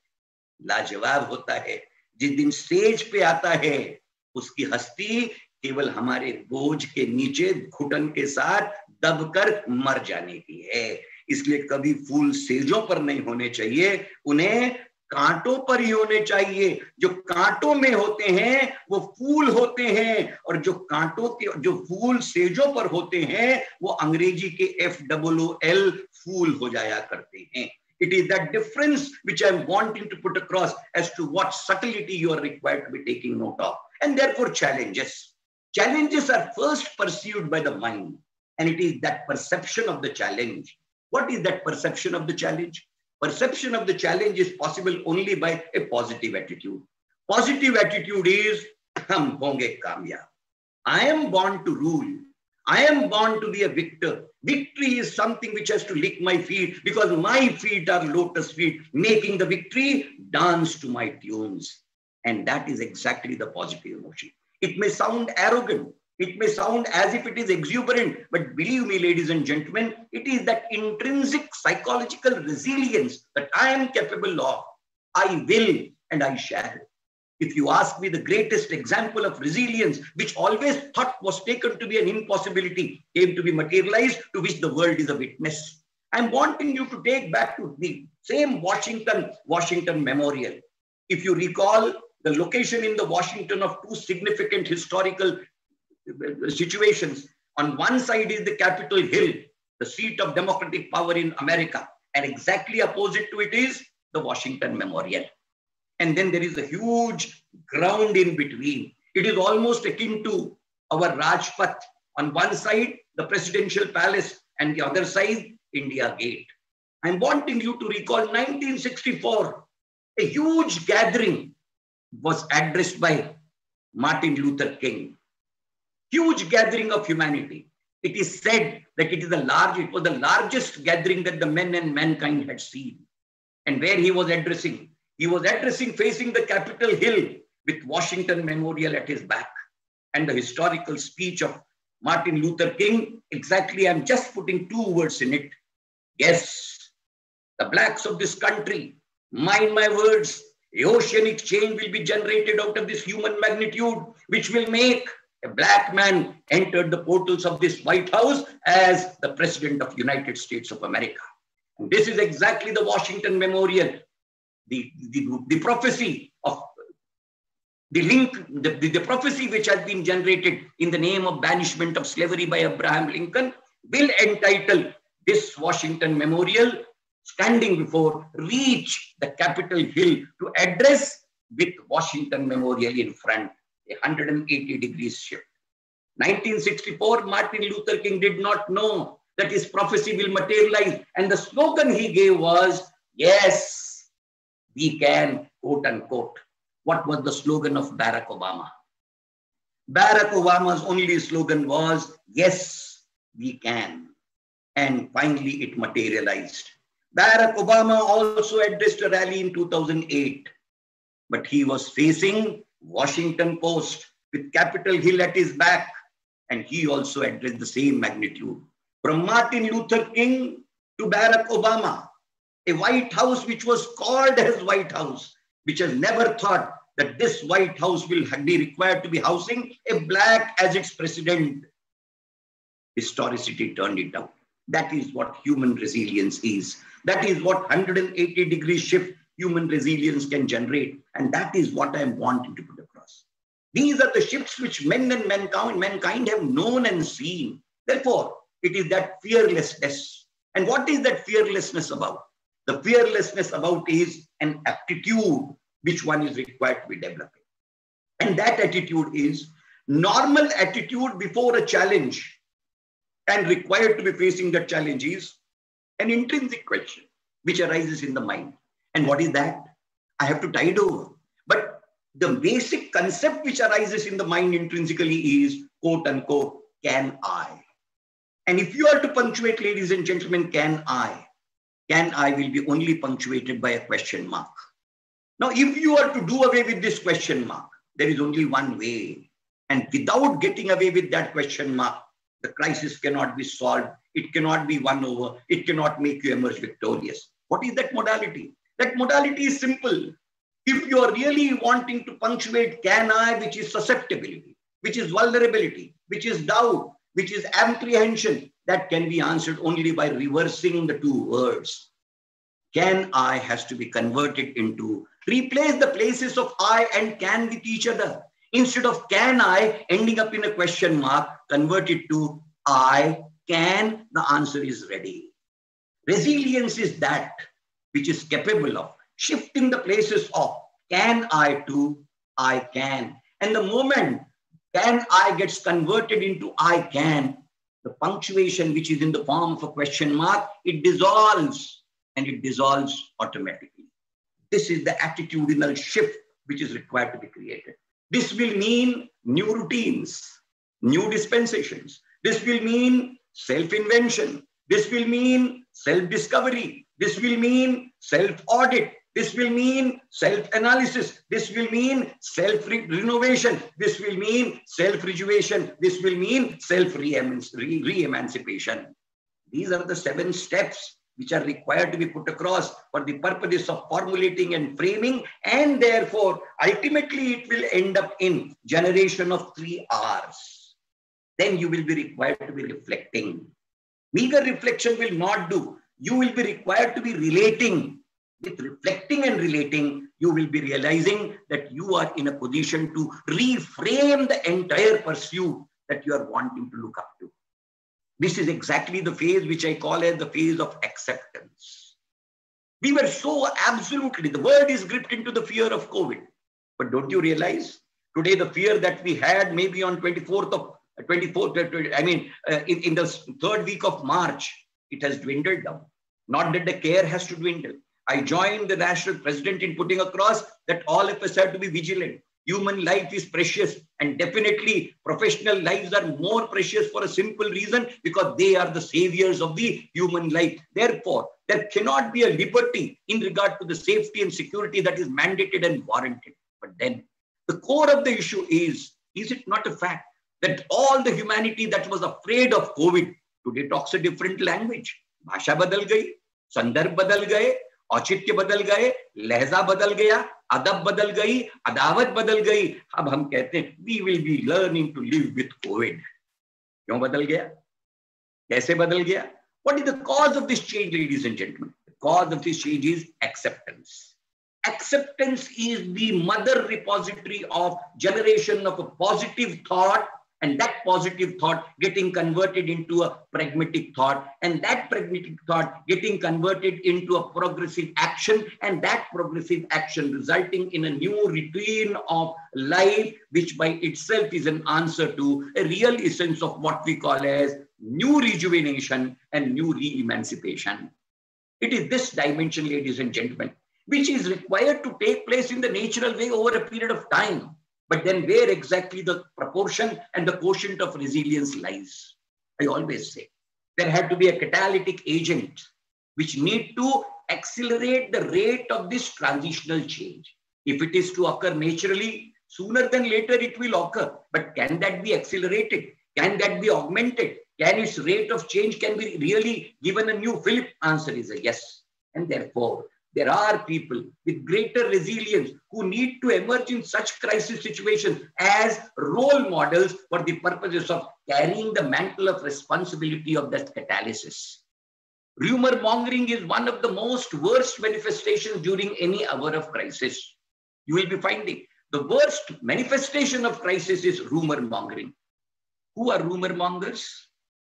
लाजवाब होता है. जिस दिन सेज पे आता है, उसकी हस्ती केवल हमारे बोझ के नीचे घुटन के साथ दबकर मर जाने की है. इसलिए कभी फूल सेजों पर नहीं होने चाहिए, उन्हें कांटों पर ही होने चाहिए. जो कांटों में होते हैं वो फूल होते हैं, और जो फूल सेजों पर होते हैं वो अंग्रेजी के FOOL फूल हो जाया करते हैं. It is that difference which I am wanting to put across as to what subtlety you are required to be taking note of. And therefore challenges. Challenges are first perceived by the mind, and it is that perception of the challenge. What is that perception of the challenge? Perception of the challenge is possible only by a positive attitude. Positive attitude is, hum honge kamyab. I am born to rule. I am born to be a victor. Victory is something which has to lick my feet, because my feet are lotus feet, making the victory dance to my tunes. And that is exactly the positive emotion. It may sound arrogant. It may sound as if it is exuberant, but believe me, ladies and gentlemen, it is that intrinsic psychological resilience that I am capable of. I will and I shall. If you ask me, the greatest example of resilience, which always thought was taken to be an impossibility, came to be materialized, to which the world is a witness. I'm wanting you to take back to the same Washington Memorial. If you recall, the location in the Washington of two significant historical situations. On one side is the Capitol Hill, the seat of democratic power in America, and exactly opposite to it is the Washington Memorial. And then there is a huge ground in between. It is almost akin to our Rajpath. On one side, the presidential palace, and the other side, India Gate. I'm wanting you to recall 1964, a huge gathering was addressed by Martin Luther King. Huge gathering of humanity. It is said that it was the largest gathering that the men and mankind had seen. And where he was addressing facing the Capitol Hill with Washington Memorial at his back. And the historical speech of Martin Luther King, exactly, I'm just putting two words in it. Yes, the blacks of this country, mind my words, a oceanic change will be generated out of this human magnitude, which will make a black man enter the portals of this White House as the President of the United States of America. And this is exactly the Washington Memorial, the prophecy of the prophecy which has been generated in the name of banishment of slavery by Abraham Lincoln will entitle this Washington Memorial, standing before, reach the Capitol Hill to address with Washington Memorial in front, a 180 degrees shift. 1964, Martin Luther King did not know that his prophecy will materialize. And the slogan he gave was, yes, we can, quote unquote. What was the slogan of Barack Obama? Barack Obama's only slogan was, yes, we can. And finally, it materialized. Barack Obama also addressed a rally in 2008, but he was facing Washington Post with Capitol Hill at his back, and he also addressed the same magnitude. From Martin Luther King to Barack Obama, a White House which was called as White House, which has never thought that this White House will be required to be housing a black as its president. Historicity turned it out. That is what human resilience is. That is what 180 degree shift human resilience can generate. And that is what I am wanting to put across. These are the shifts which men and mankind have known and seen. Therefore, it is that fearlessness. And what is that fearlessness about? The fearlessness about is an aptitude which one is required to be developing. And that attitude is normal attitude before a challenge and required to be facing that challenge is an intrinsic question which arises in the mind. And what is that? I have to tide over. But the basic concept which arises in the mind intrinsically is, quote unquote, can I? And if you are to punctuate, ladies and gentlemen, can I will be only punctuated by a question mark. Now, if you are to do away with this question mark, there is only one way. And without getting away with that question mark, the crisis cannot be solved. It cannot be won over. It cannot make you emerge victorious. What is that modality? That modality is simple. If you are really wanting to punctuate can I, which is susceptibility, which is vulnerability, which is doubt, which is apprehension, that can be answered only by reversing the two words. Can I has to be converted into, replace the places of I and can with each other. Instead of can I ending up in a question mark, convert it to I can, the answer is ready. Resilience is that which is capable of shifting the places of can I to I can. And the moment can I gets converted into I can, the punctuation which is in the form of a question mark, it dissolves and it dissolves automatically. This is the attitudinal shift which is required to be created. This will mean new routines, new dispensations. This will mean self-invention. This will mean self-discovery. This will mean self-audit. This will mean self-analysis. This will mean self-renovation. This will mean self-rejuvenation. This will mean self-re-emancipation. These are the 7 steps which are required to be put across for the purposes of formulating and framing, and therefore ultimately it will end up in generation of 3 R's. Then you will be required to be reflecting. Meager reflection will not do. You will be required to be relating. With reflecting and relating, you will be realizing that you are in a position to reframe the entire pursuit that you are wanting to look up to. This is exactly the phase which I call as the phase of acceptance. We were so absolutely, the world is gripped into the fear of COVID. But don't you realize today the fear that we had maybe on in the 3rd week of March, it has dwindled down. Not that the care has to dwindle. I joined the national president in putting across that all of us have to be vigilant. Human life is precious, and definitely professional lives are more precious for a simple reason, because they are the saviors of the human life. Therefore, there cannot be a liberty in regard to the safety and security that is mandated and warranted. But then the core of the issue is it not a fact that all the humanity that was afraid of COVID today talks a different language? भाषा बदल गई, संदर्भ बदल गए, औचित्य बदल गए, लहजा बदल गया, अदब बदल गई, अदावत बदल गई. अब हम कहते हैं we will be learning to live with COVID. क्यों बदल गया? कैसे बदल गया? What is the cause of this change, ladies and gentlemen? The cause of this change is acceptance. Acceptance is the mother repository of generation of a positive thought, and that positive thought getting converted into a pragmatic thought, and that pragmatic thought getting converted into a progressive action, and that progressive action resulting in a new routine of life, which by itself is an answer to a real essence of what we call as new rejuvenation and new re-emancipation. It is this dimension, ladies and gentlemen, which is required to take place in the natural way over a period of time. But then where exactly the proportion and the quotient of resilience lies? I always say there had to be a catalytic agent which need to accelerate the rate of this transitional change. If it is to occur naturally, sooner than later it will occur. But can that be accelerated? Can that be augmented? Can its rate of change can be really given a new fillip? Answer is a yes. And therefore, there are people with greater resilience who need to emerge in such crisis situations as role models for the purposes of carrying the mantle of responsibility of that catalysis. Rumor mongering is one of the most worst manifestations during any hour of crisis. You will be finding the worst manifestation of crisis is rumor mongering. Who are rumor mongers?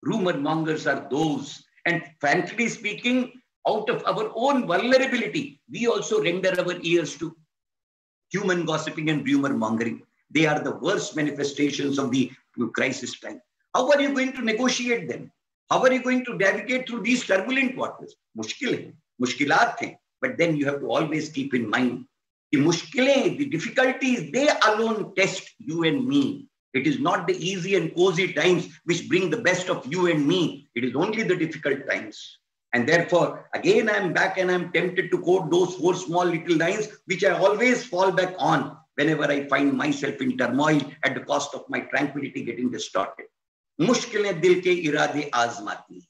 Rumor mongers are those, and frankly speaking, out of our own vulnerability, we also render our ears to human gossiping and rumor mongering. They are the worst manifestations of the crisis time. How are you going to negotiate them? How are you going to navigate through these turbulent waters? Mushkil hai, mushkilat hai. But then you have to always keep in mind, the mushkilin, the difficulties, they alone test you and me. It is not the easy and cozy times which bring the best of you and me. It is only the difficult times. And therefore, again, I'm back and I'm tempted to quote those 4 small little lines, which I always fall back on whenever I find myself in turmoil at the cost of my tranquility getting distorted. मुश्किलें दिल के इरादे आजमाती,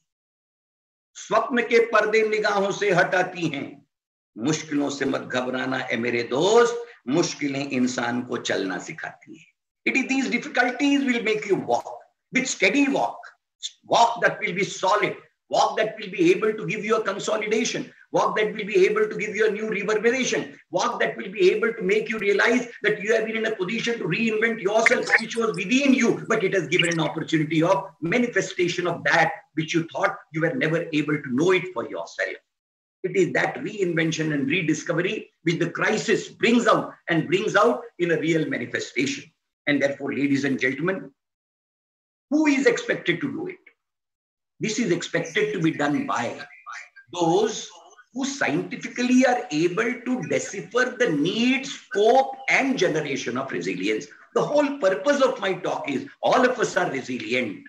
स्वप्न के पर्दे निगाहों से हटाती हैं, मुश्किलों से मत घबराना ए मेरे दोस्त, मुश्किलें इंसान को चलना सिखाती हैं. It is these difficulties will make you walk with steady walk that will be solid, walk that will be able to give you a consolidation, walk that will be able to give you a new reverberation, walk that will be able to make you realize that you have been in a position to reinvent yourself, which was within you, but it has given an opportunity of manifestation of that which you thought you were never able to know it for yourself. It is that reinvention and rediscovery which the crisis brings out and brings out in a real manifestation. And therefore, ladies and gentlemen, who is expected to do it? This is expected to be done by those who scientifically are able to decipher the need, scope, and generation of resilience. The whole purpose of my talk is all of us are resilient,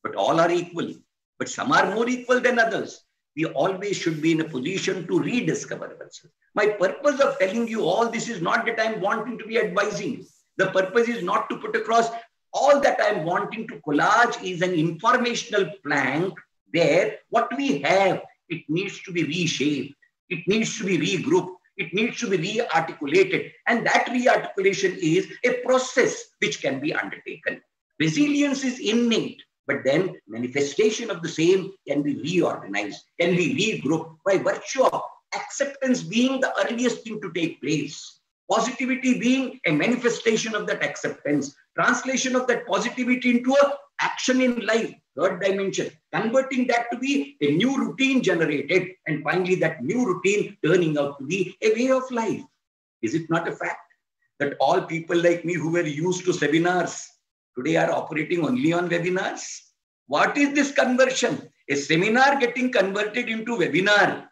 but all are equal. But some are more equal than others. We always should be in a position to rediscover ourselves. My purpose of telling you all this is not that I'm wanting to be advising you. The purpose is not to put across. All that I'm wanting to collage is an informational plank where what we have it needs to be reshaped. It needs to be regrouped. It needs to be re-articulated. And that re-articulation is a process which can be undertaken. Resilience is innate, but then manifestation of the same can be reorganized, can be regrouped by virtue of acceptance being the earliest thing to take place. Positivity being a manifestation of that acceptance, translation of that positivity into an action in life, third dimension, converting that to be a new routine generated, and finally that new routine turning out to be a way of life. Is it not a fact that all people like me who were used to seminars today are operating only on webinars? What is this conversion? A seminar getting converted into webinar.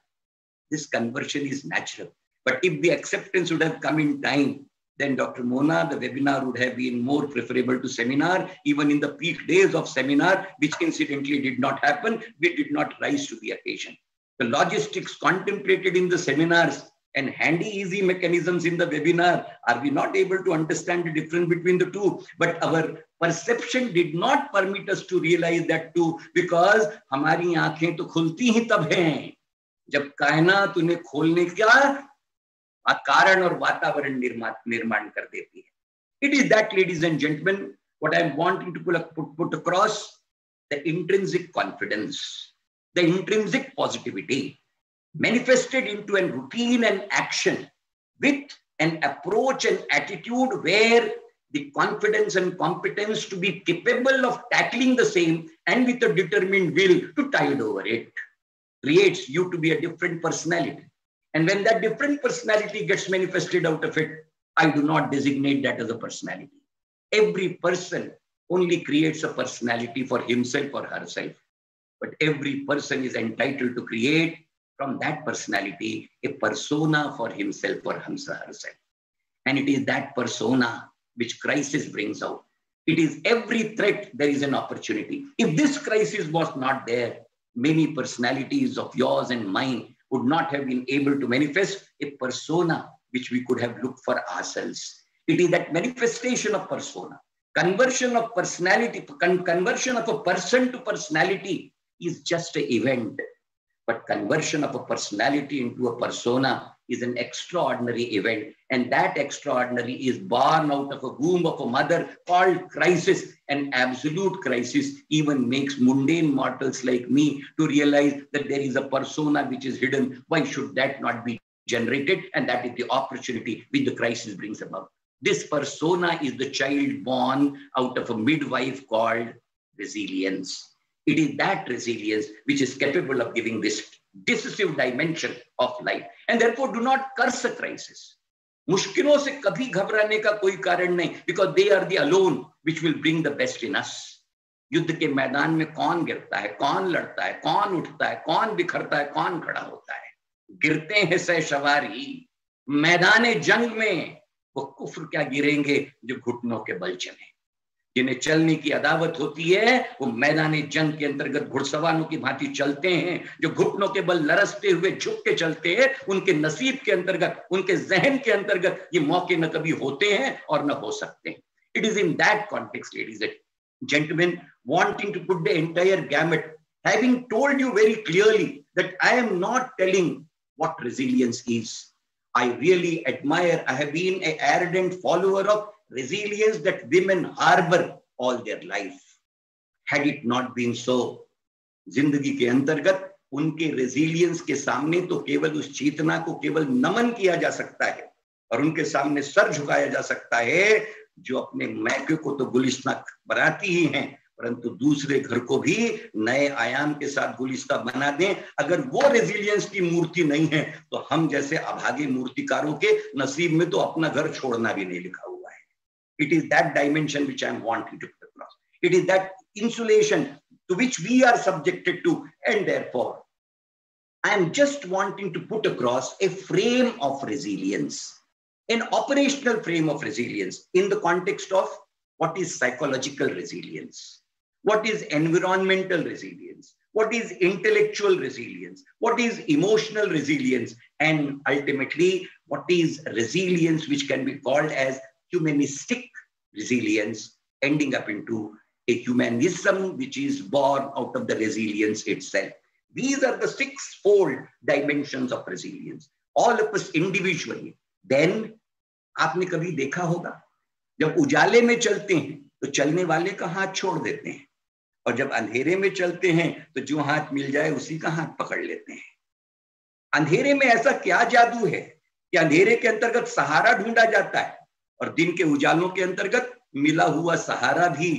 This conversion is natural. But if the acceptance would have come in time, then Dr. Mona, the webinar would have been more preferable to seminar, even in the peak days of seminar, which incidentally did not happen. We did not rise to the occasion. The logistics contemplated in the seminars and handy, easy mechanisms in the webinar, are we not able to understand the difference between the two? But our perception did not permit us to realize that too, because हमारी आंखें तो खुलती ही तब हैं जब कायनात उन्हें खोलने का कारण और वातावरण निर्माण कर देती है. It is that, ladies and gentlemen, what I am wanting to put across: the intrinsic confidence, the intrinsic positivity, manifested into a routine and action with an approach and attitude where the confidence and competence to be capable of tackling the same and with a determined will to tide over it creates you to be a different personality. And when that different personality gets manifested out of it, I do not designate that as a personality. Every person only creates a personality for himself or herself. But every person is entitled to create from that personality a persona for himself or herself. And it is that persona which crisis brings out. It is every threat there is an opportunity. If this crisis was not there, many personalities of yours and mine would not have been able to manifest a persona which we could have looked for ourselves. It is that manifestation of persona. Conversion of personality, conversion of a person to personality is just an event. But conversion of a personality into a persona is an extraordinary event. And that extraordinary is born out of a womb of a mother called crisis. An absolute crisis even makes mundane mortals like me to realize that there is a persona which is hidden. Why should that not be generated? And that is the opportunity which the crisis brings about. This persona is the child born out of a midwife called resilience. It is that resilience which is capable of giving this decisive dimension of life. And therefore, do not curse a crisis. मुश्किलों से कभी घबराने का कोई कारण नहीं, because they are the alone which will bring the best in us. युद्ध के मैदान में कौन गिरता है, कौन लड़ता है, कौन उठता है, कौन बिखरता है, कौन खड़ा होता है? गिरते हैं सह सवारी मैदान जंग में, वो कुफ्र क्या गिरेंगे जो घुटनों के बल चले. जिन्हें चलने की अदावत होती है वो मैदान जंग के अंतर्गत घुड़सवारों की भांति चलते हैं. जो घुटनों के बल लरसते हुए झुक के चलते हैं, उनके नसीब के अंतर्गत, उनके जहन के अंतर्गत ये मौके न कभी होते हैं और न हो सकते हैं. It is in that context, ladies and gentlemen, wanting to put the entire gamut, having told you very clearly that I am not telling what resilience is. I really admire, I have been an ardent follower of resilience that women harbor all their life. Had it not been so, जिंदगी के अंतर्गत उनके resilience के सामने तो केवल उस चेतना को केवल नमन किया जा सकता है और उनके सामने सर झुकाया जा सकता है जो अपने मैके को तो गुलिस्तां बनाती ही हैं, परंतु दूसरे घर को भी नए आयाम के साथ गुलिस्तां बना दें. अगर वो रेजिलियंस की मूर्ति नहीं है तो हम जैसे अभागे मूर्तिकारों के नसीब में तो अपना घर छोड़ना भी नहीं लिखा हुआ है. It is that dimension which I am wanting to put across. It is that insulation to which we are subjected to, and therefore I am just wanting to put across a frame of resilience, an operational frame of resilience in the context of what is psychological resilience, what is environmental resilience, what is intellectual resilience, what is emotional resilience, and ultimately what is resilience which can be called as humanistic resilience, ending up into a humanism which is born out of the resilience itself. These are the six-fold dimensions of resilience. All of us individually. Then, आपने कभी देखा होगा, जब उजाले में चलते हैं, तो चलने वाले का हाथ छोड़ देते हैं, और जब अंधेरे में चलते हैं, तो जो हाथ मिल जाए उसी का हाथ पकड़ लेते हैं। अंधेरे में ऐसा क्या जादू है कि अंधेरे के अंतर्गत सहारा ढूंढा जाता है, और दिन के उजालों के अंतर्गत मिला हुआ सहारा भी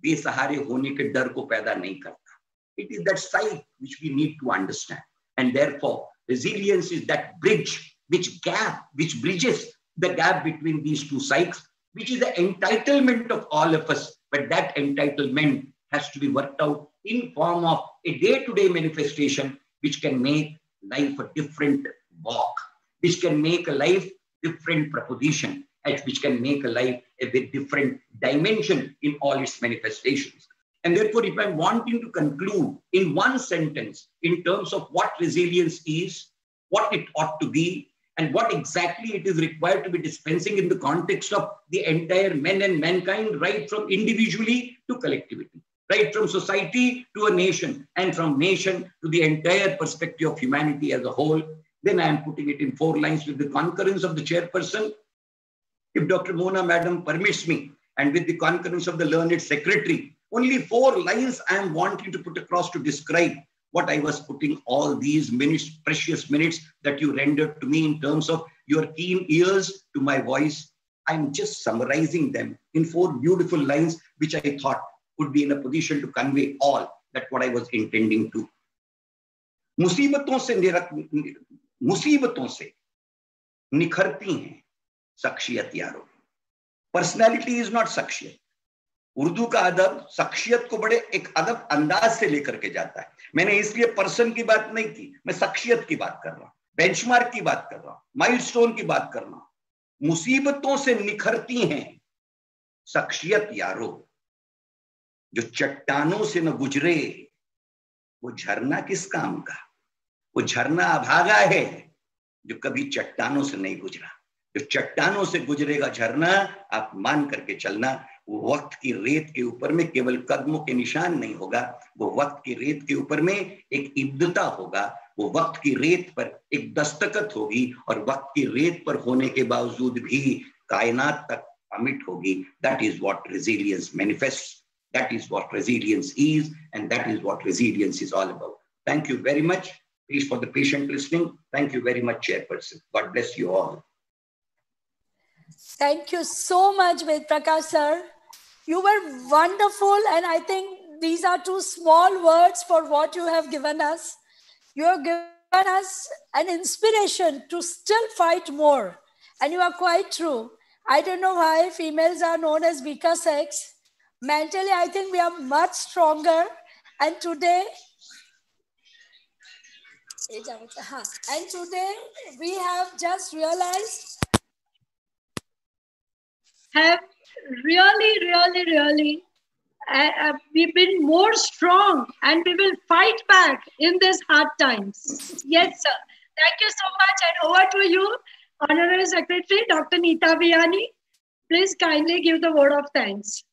बेसहारे होने के डर को पैदा नहीं करता। It is that sight which we need to understand, and therefore resilience is that bridge, which bridges the gap between these two sides, which is the entitlement of all of us. But that entitlement has to be worked out in form of a day-to-day manifestation, which can make life a different walk, which can make a life different proposition, and which can make a life a very different dimension in all its manifestations. And therefore, if I'm wanting to conclude in one sentence in terms of what resilience is, what it ought to be, and what exactly it is required to be dispensing in the context of the entire men and mankind, right from individually to collectivity, right from society to a nation, and from nation to the entire perspective of humanity as a whole, then I am putting it in 4 lines with the concurrence of the chairperson, if Dr. Mona Madam permits me, and with the concurrence of the learned secretary. Only 4 lines I am wanting to put across to describe what I was putting all these minutes, precious minutes that you rendered to me in terms of your keen ears to my voice. I'm just summarizing them in 4 beautiful lines, which I thought would be in a position to convey all that what I was intending to. मुसीबतों से निखरती हैं शख्सियत यारों. Personality is not शख्सियत. उर्दू का अदब शख्सियत को बड़े एक अदब अंदाज से लेकर के जाता है. मैंने इसलिए पर्सन की बात नहीं की, मैं शख्सियत की बात कर रहा हूं, बेंचमार्क की बात कर रहा हूं, माइलस्टोन की बात कर रहा हूं. मुसीबतों से निखरती हैं शख्सियत यारो, जो चट्टानों से न गुजरे वो झरना किस काम का. वो झरना अभागा है जो कभी चट्टानों से नहीं गुजरा. जो चट्टानों से गुजरेगा झरना, आप मान करके चलना, वो वक्त की रेत के ऊपर में केवल कदमों के निशान नहीं होगा, वो वक्त की रेत के ऊपर में एक इब्दता होगा, वो वक्त की रेत पर एक दस्तखत होगी, और वक्त की रेत पर होने के बावजूद भी कायनात तक अमिट होगी. That is what resilience manifests. That is what resilience is, and that is what resilience is all about. Thank you very much. Please, for the patient listening, thank you very much, Chairperson. God bless you all. Thank you so much, Vedprakash sir. You were wonderful, and I think these are 2 small words for what you have given us. You have given us an inspiration to still fight more, and you are quite true. I don't know why females are known as weaker sex. Mentally, I think we are much stronger, and today we have just realized, have really we've been more strong, and we will fight back in these hard times. Yes, sir. Thank you so much, and over to you, Honorary Secretary Dr. Neeta Biyani. Please kindly give the word of thanks.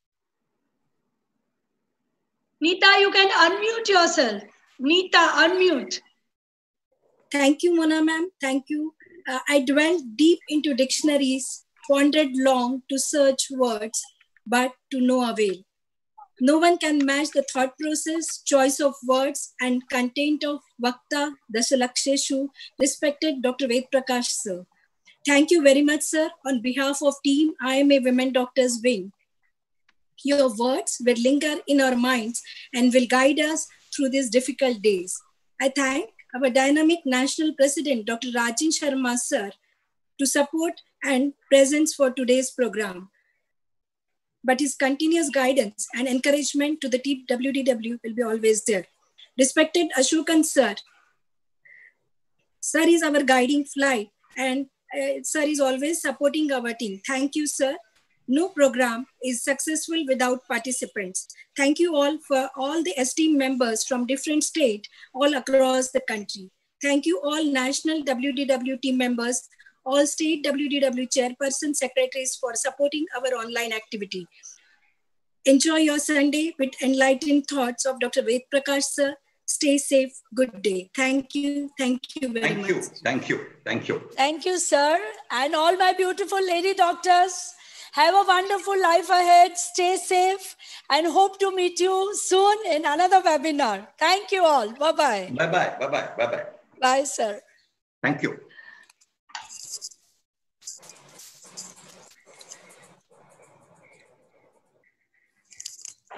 Neeta, you can unmute yourself. Neeta, unmute. Thank you, Mona ma'am. Thank you. I dwelled deep into dictionaries, pondered long to search words, but to no avail. No one can match the thought process, choice of words, and content of Vakta Dasalaksheshu, respected Dr. Vedprakash sir. Thank you very much, sir. On behalf of Team IMA Women Doctors Wing, your words will linger in our minds and will guide us through these difficult days. I thank our dynamic National President, Dr. Rajan Sharma sir, to support and presence for today's program. But his continuous guidance and encouragement to the team WDW will be always there. Respected Asokan sir, sir is our guiding flight, and sir is always supporting our team. Thank you, sir. No program is successful without participants. Thank you all for all the esteemed members from different states all across the country. Thank you all national WDW team members, all state WDW chairperson secretaries for supporting our online activity. Enjoy your Sunday with enlightened thoughts of Dr. Vedprakash sir. Stay safe. Good day. Thank you. Thank you very much. Thank you. Thank you, sir. And all my beautiful lady doctors, have a wonderful life ahead. Stay safe and hope to meet you soon in another webinar. Thank you all. Bye-bye. Bye-bye. Bye, sir. Thank you.